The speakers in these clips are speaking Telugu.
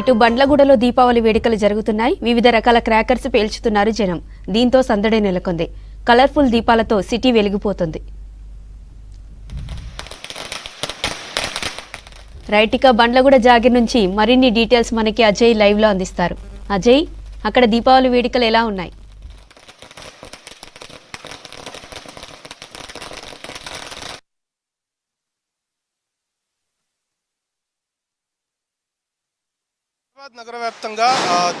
ఇటు బండ్లగూడలో దీపావళి వేడుకలు జరుగుతున్నాయి. వివిధ రకాల క్రాకర్స్ పేల్చుతున్నారు జనం. దీంతో సందడి నెలకొంది. కలర్ఫుల్ దీపాలతో సిటీ వెలిగిపోతుంది. రైటిక బండ్లగూడ జాగిర్ నుంచి మరిన్ని డీటెయిల్స్ మనకి అజయ్ లైవ్ లో అందిస్తారు. అజయ్, అక్కడ దీపావళి వేడుకలు ఎలా ఉన్నాయి? నగర వ్యాప్తంగా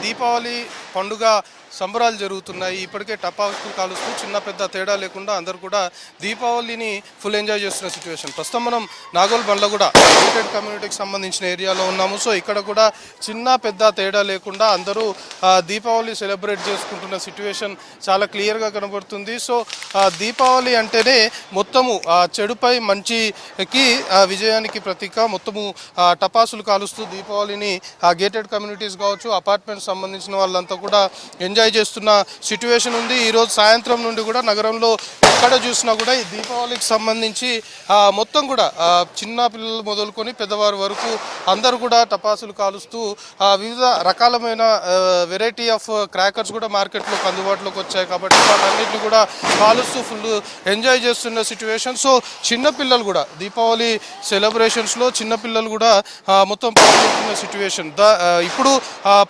దీపావళి పండుగ సంబరాలు జరుగుతున్నాయి. ఇప్పటికే టపాసులు కాలుస్తూ చిన్న పెద్ద తేడా లేకుండా అందరూ కూడా దీపావళిని ఫుల్ ఎంజాయ్ చేస్తున్న సిచ్యువేషన్. ప్రస్తుతం మనం నాగోల్ బండ్లగూడ గేటెడ్ కమ్యూనిటీకి సంబంధించిన ఏరియాలో ఉన్నాము. సో ఇక్కడ కూడా చిన్న పెద్ద తేడా లేకుండా అందరూ దీపావళి సెలబ్రేట్ చేసుకుంటున్న సిచ్యువేషన్ చాలా క్లియర్గా కనబడుతుంది. సో దీపావళి అంటేనే మొత్తము చెడుపై మంచికి విజయానికి ప్రతీక. మొత్తము టపాసులు కాలుస్తూ దీపావళిని గేటెడ్ కమ్యూనిటీస్ కావచ్చు, అపార్ట్మెంట్స్ సంబంధించిన వాళ్ళంతా కూడా ఎంజాయ్ చేస్తున్న సిచ్యువేషన్ ఉంది. ఈరోజు సాయంత్రం నుండి కూడా నగరంలో ఎక్కడ చూసినా కూడా ఈ దీపావళికి సంబంధించి మొత్తం కూడా చిన్న పిల్లలు మొదలుకొని పెద్దవారి వరకు అందరూ కూడా టపాసులు కాలుస్తూ వివిధ రకాలమైన వెరైటీ ఆఫ్ క్రాకర్స్ కూడా మార్కెట్లోకి అందుబాటులోకి వచ్చాయి. కాబట్టి వాటన్నిటిని కూడా కాలుస్తూ ఫుల్ ఎంజాయ్ చేస్తున్న సిచ్యువేషన్. సో చిన్నపిల్లలు కూడా దీపావళి సెలబ్రేషన్స్లో చిన్నపిల్లలు కూడా మొత్తం పాల్గొంటున్న సిచ్యువేషన్. ఇప్పుడు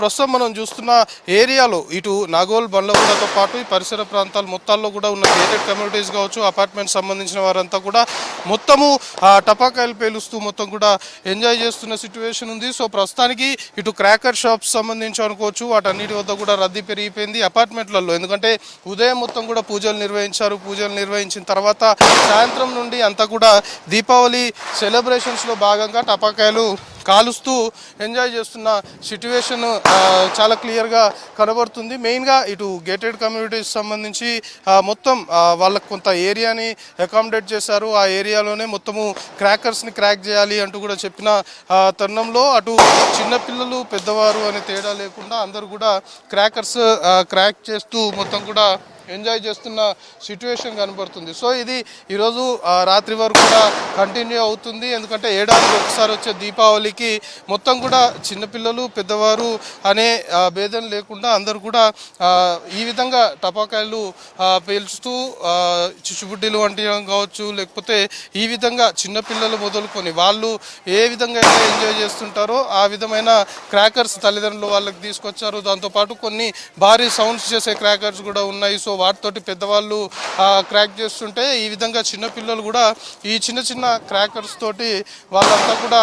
ప్రస్తుతం మనం చూస్తున్న ఏరియాలో ఇటు నాగోల్ బండ్లగూడతో పాటు ఈ పరిసర ప్రాంతాలు మొత్తాల్లో కూడా ఉన్న గేటెడ్ కమ్యూనిటీస్ కావచ్చు, అపార్ట్మెంట్ సంబంధించిన వారంతా కూడా మొత్తము టపాకాయలు పేలుస్తూ మొత్తం కూడా ఎంజాయ్ చేస్తున్న సిచ్యువేషన్ ఉంది. సో ప్రస్తుతానికి ఇటు క్రాకర్ షాప్స్ సంబంధించి అనుకోవచ్చు, వాటన్నిటి వద్ద కూడా రద్దీ పెరిగిపోయింది అపార్ట్మెంట్లలో. ఎందుకంటే ఉదయం మొత్తం కూడా పూజలు నిర్వహించారు. పూజలు నిర్వహించిన తర్వాత సాయంత్రం నుండి అంతా కూడా దీపావళి సెలబ్రేషన్స్లో భాగంగా టపాకాయలు కాలుస్తూ ఎంజాయ్ చేస్తున్న సిచ్యువేషన్ చాలా క్లియర్గా కనబడుతుంది. మెయిన్గా ఇటు గేటెడ్ కమ్యూనిటీస్ సంబంధించి మొత్తం వాళ్ళకు కొంత ఏరియాని అకామిడేట్ చేశారు. ఆ ఏరియాలోనే మొత్తము క్రాకర్స్ని క్రాక్ చేయాలి అంటూ కూడా చెప్పిన తరుణంలో అటు చిన్నపిల్లలు పెద్దవారు అనే తేడా లేకుండా అందరూ కూడా క్రాకర్స్ క్రాక్ చేస్తూ మొత్తం కూడా ఎంజాయ్ చేస్తున్న సిచ్యువేషన్ కనబడుతుంది. సో ఇది ఈరోజు రాత్రి వరకు కూడా కంటిన్యూ అవుతుంది. ఎందుకంటే ఏడాదికి ఒకసారి వచ్చే దీపావళికి మొత్తం కూడా చిన్నపిల్లలు పెద్దవారు అనే భేదం లేకుండా అందరూ కూడా ఈ విధంగా టపాకాయలు పేల్చుతూ చిచ్చుబుడ్డీలు వంటియడం కావచ్చు, లేకపోతే ఈ విధంగా చిన్నపిల్లలు మొదలుకొని వాళ్ళు ఏ విధంగా అయితే ఎంజాయ్ చేస్తుంటారో ఆ విధమైన క్రాకర్స్ తల్లిదండ్రులు వాళ్ళకి తీసుకొచ్చారు. దాంతోపాటు కొన్ని భారీ సౌండ్స్ చేసే క్రాకర్స్ కూడా ఉన్నాయి. సో వాటితోటి పెద్దవాళ్ళు క్రాక్ చేస్తుంటే ఈ విధంగా చిన్నపిల్లలు కూడా ఈ చిన్న చిన్న క్రాకర్స్ తోటి వాళ్ళంతా కూడా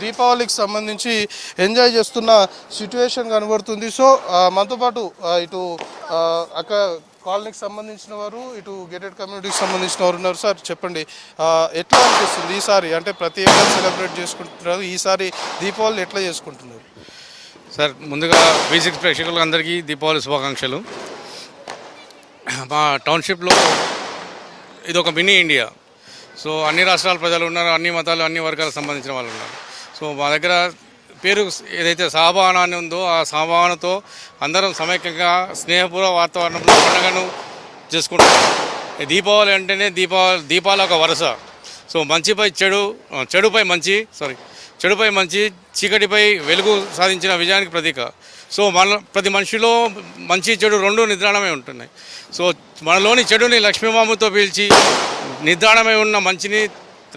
దీపావళికి సంబంధించి ఎంజాయ్ చేస్తున్న సిచ్యువేషన్ కనబడుతుంది. సో మనతో పాటు ఇటు కాలనీకి సంబంధించిన వారు, ఇటు గేటెడ్ కమ్యూనిటీకి సంబంధించిన వారు ఉన్నారు. సార్ చెప్పండి, ఎట్లా అనిపిస్తుంది ఈసారి? అంటే ప్రతి ఏడాది సెలబ్రేట్ చేసుకుంటున్నారు, ఈసారి దీపావళి ఎట్లా చేసుకుంటున్నారు? సార్ ముందుగా V6 ప్రేక్షకులకు అందరికీ దీపావళి శుభాకాంక్షలు. మా టౌన్షిప్లో ఇది ఒక మినీ ఇండియా. సో అన్ని రాష్ట్రాల ప్రజలు ఉన్నారు, అన్ని మతాలు అన్ని వర్గాలకు సంబంధించిన వాళ్ళు ఉన్నారు. సో మా దగ్గర పేరు ఏదైతే సహభావన అని ఉందో ఆ సహభావనతో అందరం సమైక్యంగా స్నేహపూర్వ వాతావరణంలో పండుగను చేసుకుంటాం. దీపావళి అంటేనే దీపాల ఒక వరుస. సో చెడుపై మంచి చీకటిపై వెలుగు సాధించిన విజయానికి ప్రతీక. సో ప్రతి మనిషిలో మంచి చెడు రెండు నిద్రాణమై ఉంటున్నాయి. సో మనలోని చెడుని లక్ష్మీమాముతో పీల్చి నిద్రాణమై ఉన్న మంచిని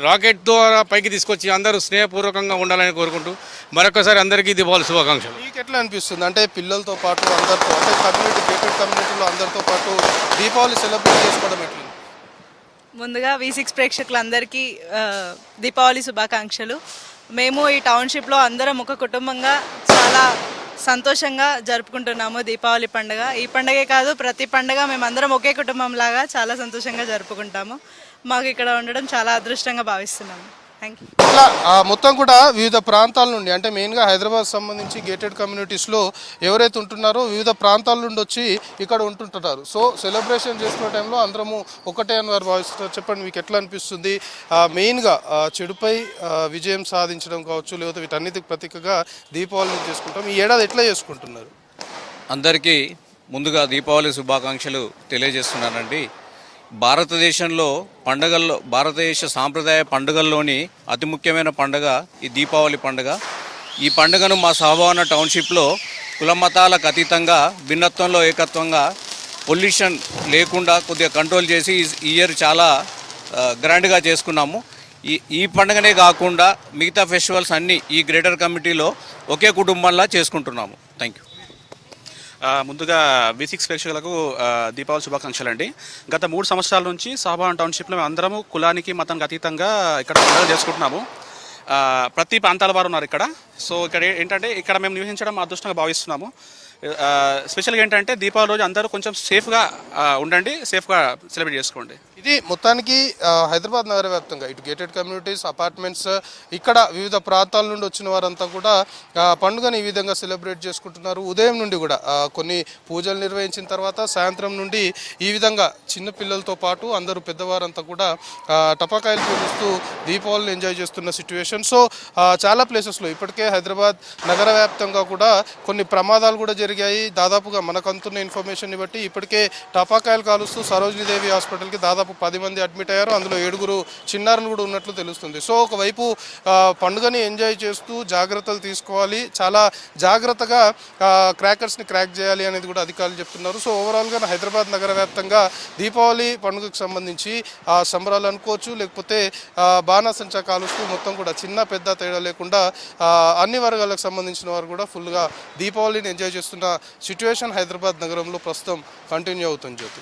రాకెట్ ద్వారా పైకి తీసుకొచ్చి అందరూ స్నేహపూర్వకంగా ఉండాలని కోరుకుంటూ మరొకసారి అందరికీ దీపావళి శుభాకాంక్షలు. మీకు ఎట్లా అనిపిస్తుంది? అంటే పిల్లలతో పాటు అందరితో, అంటే గేటెడ్ కమ్యూనిటీలో అందరితో పాటు దీపావళి సెలబ్రేట్ చేసుకోవడం ఎట్లా? ముందుగా V6 ప్రేక్షకులందరికీ దీపావళి శుభాకాంక్షలు. మేము ఈ టౌన్షిప్లో అందరం ఒక కుటుంబంగా చాలా సంతోషంగా జరుపుకుంటున్నాము దీపావళి పండుగ. ఈ పండుగే కాదు, ప్రతి పండుగ మేమందరం ఒకే కుటుంబంలాగా చాలా సంతోషంగా జరుపుకుంటాము. మాకు ఇక్కడ ఉండడం చాలా అదృష్టంగా భావిస్తున్నాము. Thank you. ఇట్లా మొత్తం కూడా వివిధ ప్రాంతాల నుండి, అంటే మెయిన్గా హైదరాబాద్ సంబంధించి గేటెడ్ కమ్యూనిటీస్లో ఎవరైతే ఉంటున్నారో వివిధ ప్రాంతాల నుండి వచ్చి ఇక్కడ ఉంటుంటారు. సో సెలబ్రేషన్ చేసుకునే టైంలో అందరము ఒకటే అని వారు భావిస్తున్నారు. చెప్పండి, మీకు ఎట్లా అనిపిస్తుంది? మెయిన్గా చెడుపై విజయం సాధించడం కావచ్చు, లేకపోతే వీటన్నిటికి ప్రతీకగా దీపావళిని చేసుకుంటాం. ఈ ఏడాది ఎట్లా చేసుకుంటున్నారు? అందరికీ ముందుగా దీపావళి శుభాకాంక్షలు తెలియజేస్తున్నానండి. భారతదేశంలో భారతదేశ సాంప్రదాయ పండుగల్లోని అతి ముఖ్యమైన పండుగ ఈ దీపావళి పండుగ. ఈ పండుగను మా సహభవన టౌన్షిప్లో కుల మతాలకు అతీతంగా భిన్నత్వంలో ఏకత్వంగా పొల్యూషన్ లేకుండా కొద్దిగా కంట్రోల్ చేసి ఈ ఇయర్ చాలా గ్రాండ్గా చేసుకున్నాము. ఈ పండుగనే కాకుండా మిగతా ఫెస్టివల్స్ అన్నీ ఈ గ్రేటర్ కమిటీలో ఒకే కుటుంబంలా చేసుకుంటున్నాము. Thank you. ముందుగా V6 ప్రేక్షకులకు దీపావళి శుభాకాంక్షలు అండి. గత 3 సంవత్సరాల నుంచి సహభవన టౌన్షిప్లో మేము అందరము కులానికి మతానికి అతీతంగా ఇక్కడ పండుగలు చేసుకుంటున్నాము. ప్రతి ప్రాంతాల వారు ఉన్నారు ఇక్కడ. సో ఇక్కడ ఏంటంటే ఇక్కడ మేము నివసించడం మా అదృష్టంగా భావిస్తున్నాము. స్పెషల్గా ఏంటంటే దీపావళి రోజు అందరూ కొంచెం సేఫ్గా ఉండండి, సేఫ్గా సెలబ్రేట్ చేసుకోండి. ఇది మొత్తానికి హైదరాబాద్ నగర వ్యాప్తంగా ఇటు గేటెడ్ కమ్యూనిటీస్, అపార్ట్మెంట్స్, ఇక్కడ వివిధ ప్రాంతాల నుండి వచ్చిన వారంతా కూడా పండుగను ఈ విధంగా సెలబ్రేట్ చేసుకుంటున్నారు. ఉదయం నుండి కూడా కొన్ని పూజలు నిర్వహించిన తర్వాత సాయంత్రం నుండి ఈ విధంగా చిన్న పిల్లలతో పాటు అందరూ పెద్దవారంతా కూడా టపాకాయలు పేలుస్తూ దీపావళిని ఎంజాయ్ చేస్తున్న సిచ్యువేషన్. సో చాలా ప్లేసెస్లో ఇప్పటికే హైదరాబాద్ నగర వ్యాప్తంగా కూడా కొన్ని ప్రమాదాలు కూడా జరిగాయి. దాదాపుగా మనకు అందుతున్న ఇన్ఫర్మేషన్ బట్టి ఇప్పటికే టపాకాయలు కాలుస్తూ సరోజినీదేవి హాస్పిటల్కి దాదాపు 10 మంది అడ్మిట్ అయ్యారు. అందులో 7 చిన్నారులు కూడా ఉన్నట్లు తెలుస్తుంది. సో ఒకవైపు పండుగని ఎంజాయ్ చేస్తూ జాగ్రత్తలు తీసుకోవాలి, చాలా జాగ్రత్తగా క్రాకర్స్ని క్రాక్ చేయాలి అనేది కూడా అధికారులు చెప్తున్నారు. సో ఓవరాల్గా హైదరాబాద్ నగర వ్యాప్తంగా దీపావళి పండుగకు సంబంధించి సంబరాలు అనుకోవచ్చు, లేకపోతే బాణాసంచా కాలుస్తూ మొత్తం కూడా చిన్న పెద్ద తేడా లేకుండా అన్ని వర్గాలకు సంబంధించిన వారు కూడా ఫుల్గా దీపావళిని ఎంజాయ్ చేస్తున్న సిచ్యువేషన్ హైదరాబాద్ నగరంలో ప్రస్తుతం కంటిన్యూ అవుతుంది. జ్యోతి.